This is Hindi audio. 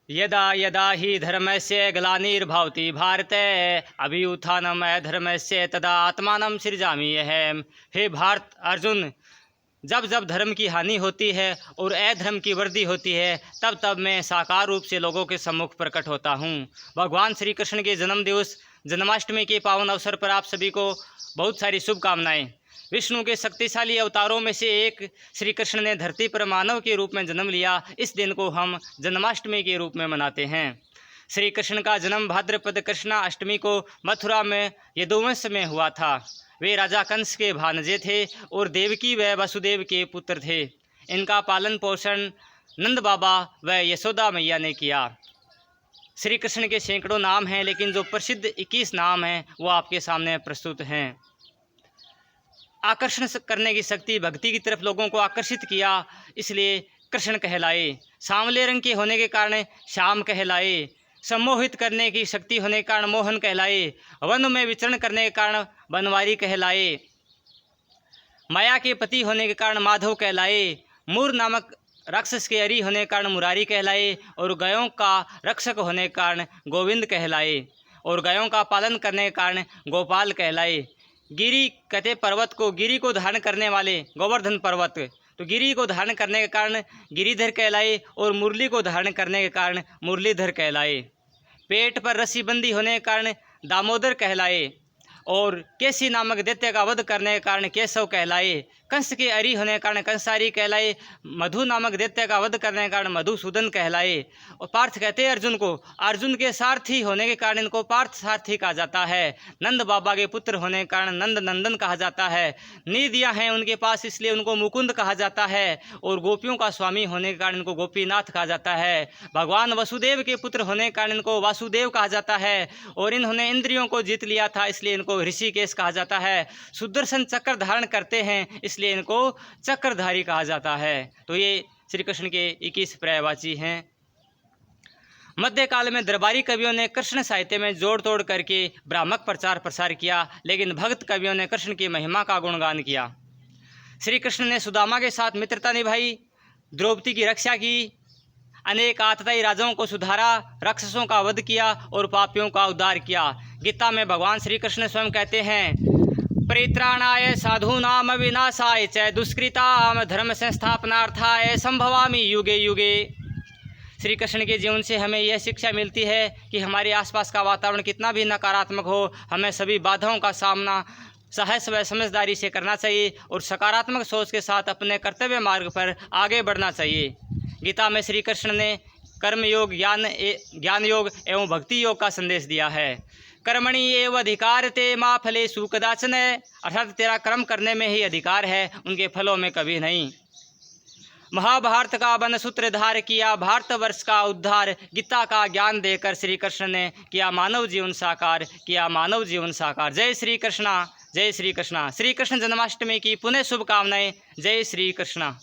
यदा यदा हि धर्मस्य ग्लानिर्भवति भारते अभ्युत्थानम् अधर्मस्य तदा आत्मानं सृजामि अहम्। हे भारत अर्जुन, जब जब धर्म की हानि होती है और अधर्म की वृद्धि होती है तब तब मैं साकार रूप से लोगों के सम्मुख प्रकट होता हूँ। भगवान श्री कृष्ण के जन्म दिवस जन्माष्टमी के पावन अवसर पर आप सभी को बहुत सारी शुभकामनाएं। विष्णु के शक्तिशाली अवतारों में से एक श्री कृष्ण ने धरती पर मानव के रूप में जन्म लिया। इस दिन को हम जन्माष्टमी के रूप में मनाते हैं। श्री कृष्ण का जन्म भाद्रपद कृष्णा अष्टमी को मथुरा में यदुवंश में हुआ था। वे राजा कंस के भांजे थे और देवकी व वसुदेव के पुत्र थे। इनका पालन पोषण नंद बाबा व यशोदा मैया ने किया। श्री कृष्ण के सैकड़ों नाम हैं, लेकिन जो प्रसिद्ध 21 नाम हैं वो आपके सामने प्रस्तुत हैं। आकर्षण करने की शक्ति भक्ति की तरफ लोगों को आकर्षित किया, इसलिए कृष्ण कहलाए। सांवले रंग के होने के कारण श्याम कहलाए। सम्मोहित करने की शक्ति होने के कारण मोहन कहलाए। वन में विचरण करने के कारण बनवारी कहलाए। माया के पति होने के कारण माधव कहलाए। मूर नामक राक्षस के अरी होने के कारण मुरारी कहलाए। और गायों का रक्षक होने के कारण गोविंद कहलाए। और गायों का पालन करने के कारण गोपाल कहलाए। गिरी कहते पर्वत को, गिरी को धारण करने वाले गोवर्धन पर्वत, तो गिरी को धारण करने के कारण गिरिधर कहलाए। और मुरली को धारण करने के कारण मुरलीधर कहलाए। पेट पर रस्सी बंदी होने के कारण दामोदर कहलाए। और केसी नामक दैत्य का वध करने के कारण केशव कहलाए। कंस के अरी होने के कारण कंसारी कहलाए। मधु नामक दैत्य का वध करने के कारण मधुसूदन कहलाए। और पार्थ कहते हैं अर्जुन को, अर्जुन के सारथी होने के कारण इनको पार्थ सारथी कहा जाता है। नंद बाबा के पुत्र होने के कारण नंद नंदन कहा जाता है। निधियाँ हैं उनके पास, इसलिए उनको मुकुंद कहा जाता है। और गोपियों का स्वामी होने के कारण इनको गोपीनाथ कहा जाता है। भगवान वसुदेव के पुत्र होने के कारण इनको वासुदेव कहा जाता है। और इन्होंने इंद्रियों को जीत लिया था, इसलिए इनको ऋषिकेश कहा जाता है। सुदर्शन चक्र धारण करते हैं, इसलिए इनको चक्रधारी कहा जाता है। तो ये श्री कृष्ण के 21 पर्यायवाची हैं। मध्यकाल में दरबारी कवियों ने कृष्ण साहित्य में जोड़ तोड़ करके भ्रामक प्रचार प्रसार किया, लेकिन भक्त कवियों ने कृष्ण की महिमा का गुणगान किया। श्री कृष्ण ने सुदामा के साथ मित्रता निभाई, द्रौपदी की रक्षा की, अनेक आतताई राजाओं को सुधारा, राक्षसों का वध किया और पापियों का उद्धार किया। गीता में भगवान श्री कृष्ण स्वयं कहते हैं, परित्राणाय साधूनाम विनाशाय च दुष्कृताम धर्म संस्थापनार्थाय संभवामि युगे युगे। श्री कृष्ण के जीवन से हमें यह शिक्षा मिलती है कि हमारे आसपास का वातावरण कितना भी नकारात्मक हो, हमें सभी बाधाओं का सामना साहस व समझदारी से करना चाहिए और सकारात्मक सोच के साथ अपने कर्तव्य मार्ग पर आगे बढ़ना चाहिए। गीता में श्री कृष्ण ने कर्म योग, ज्ञान योग एवं भक्ति योग का संदेश दिया है। कर्मणि एव अधिकारते मा फलेषु कदाचन, अर्थात तेरा कर्म करने में ही अधिकार है, उनके फलों में कभी नहीं। महाभारत का वन सूत्रधार किया भारतवर्ष का उद्धार, गीता का ज्ञान देकर श्री कृष्ण ने किया मानव जीवन साकार, किया मानव जीवन साकार। जय श्री कृष्णा, जय श्री कृष्णा। श्री कृष्ण जन्माष्टमी की पुनः शुभकामनाएं। जय श्री कृष्णा।